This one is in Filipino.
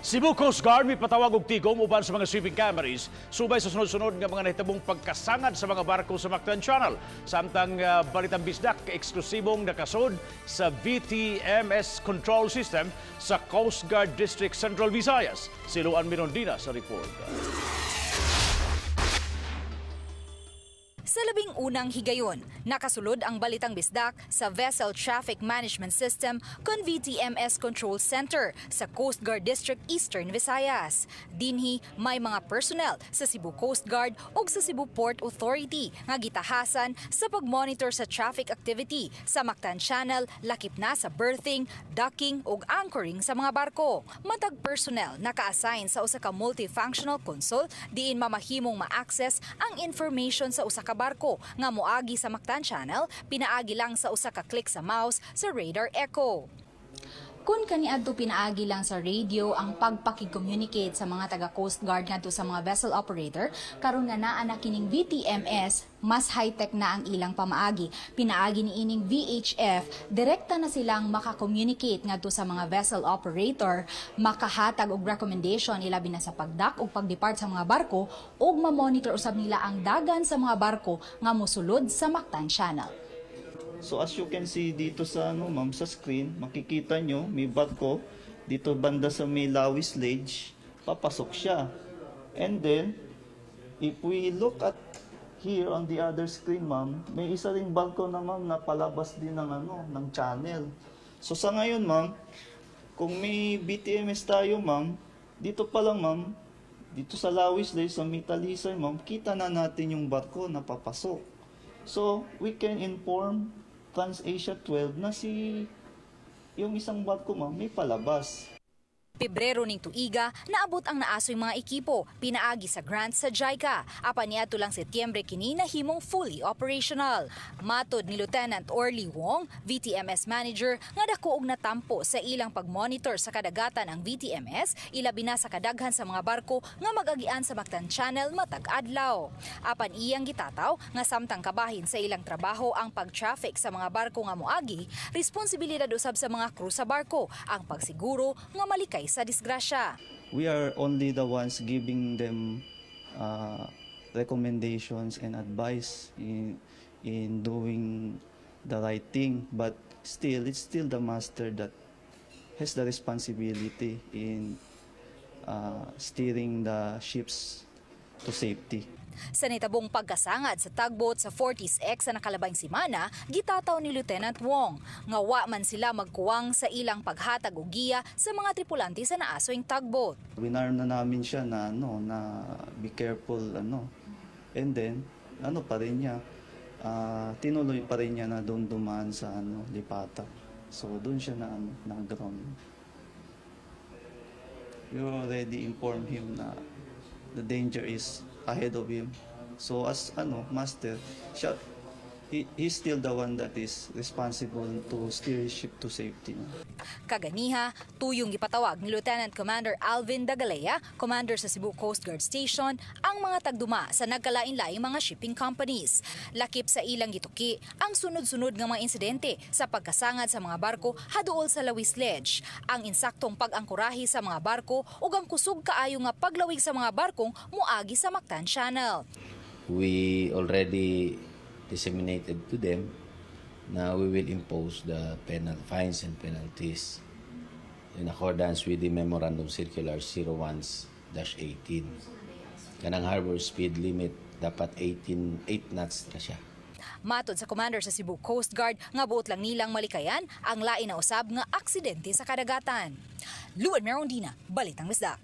Cebu Coast Guard may patawag og tigom uban sa mga shipping companies subay sa sunod-sunod nga mga nahitabong pagkasangad sa mga barko sa Mactan Channel. Samtang balitang bisdak eksklusibong nakasod sa VTMS control system sa Coast Guard District Central Visayas. Si Luan Mirondina sa report. Sa labing unang higayon, nakasulod ang balitang bisdak sa Vessel Traffic Management System kon VTMS Control Center sa Coast Guard District Eastern Visayas. Dinhi may mga personnel sa Cebu Coast Guard ug sa Cebu Port Authority nga gitahasan sa pagmonitor sa traffic activity sa Mactan Channel lakip na sa berthing, docking ug anchoring sa mga barko. Matag personnel naka-assign sa usa ka multifunctional console diin mamahimong ma-access ang information sa usa ka barko nga moagi sa Mactan Channel, pinaagi lang sa usa ka click sa mouse sa radar echo. Kung kaniadto pinaagi lang sa radio ang pagpakig-communicate sa mga taga Coast Guard ngadto sa mga vessel operator, karon nga naa na kining VTMS, mas high-tech na ang ilang pamaagi. Pinaagi ni ining VHF, direkta na silang maka-communicate ngadto sa mga vessel operator, makahatag og recommendation ilabi na sa pagdak ug pagdepart sa mga barko ug ma-monitor usab nila ang dagan sa mga barko nga mosulod sa Mactan Channel. So as you can see dito sa ma'am sa screen, makikita nyo may barko dito banda sa may Lawis Ledge, papasok siya. And then if we look at here on the other screen ma'am, may isa ring barko na ma'am na palabas din ng ng channel. So sa ngayon ma'am, kung may BTMS tayo ma'am, dito pa lang ma'am, dito sa Lawis Ledge sa Mitalisay ma'am, kita na natin yung barko na papasok. So we can inform Trans-Asia 12 na yung isang barko ma'am may palabas. Pebrero ning tuiga, naabot ang naasoy mga ekipo, pinaagi sa grant sa JICA. Apan niadto lang Setyembre kini nahimong fully operational. Matod ni Lieutenant Orly Wong, VTMS manager, nga dako og natampo sa ilang pagmonitor sa kadagatan ang VTMS, ilabi na sa kadaghan sa mga barko nga mag-agian sa Mactan Channel matag adlaw. Apan iyang gitataw nga samtang kabahin sa ilang trabaho ang pag-traffic sa mga barko nga moagi, responsibilidad usab sa mga crew sa barko ang pagsiguro nga malikay sa disgrasya. We are only the ones giving them recommendations and advice in doing the right thing, but it's still the master that has the responsibility in steering the ships to safety. Sa nitabong pagkasangad sa tugboat sa Fortis X sa nakalabayng semana, gitataw ni Lieutenant Wong nga wa man sila magkuwang sa ilang paghatag og giya sa mga tripulante sa naasoing tugboat. Winarn na namin siya na na be careful and then pa rin niya tinuloy pa rin niya na doon dumaan sa lipata. So doon siya na ground. You already informed him na the danger is ahead of him. So as master, he's still the one that is responsible to steer his ship to safety. Kaganiha, tuyong gipatawag ni Lieutenant Commander Alvin Dagalea, commander sa Cebu Coast Guard Station, ang mga tagduma sa nagkalain-laing mga shipping companies. Lakip sa ilang gituki ang sunod-sunod nga mga insidente sa pagkasangad sa mga barko haduol sa Lawis Ledge, ang insaktong pag-angkorahe sa mga barko ug ang kusog kaayo nga paglawig sa mga barkong moagi sa Mactan Channel. We already disseminated to them na we will impose the fines and penalties in accordance with the Memorandum Circular 01-18. Kanang harbor speed limit dapat 8 knots na siya. Matod sa commander sa Cebu Coast Guard nga buot lang nilang malikayan ang lain na usab nga aksidente sa kadagatan. Luan Mirondina, Balitang Bisdak.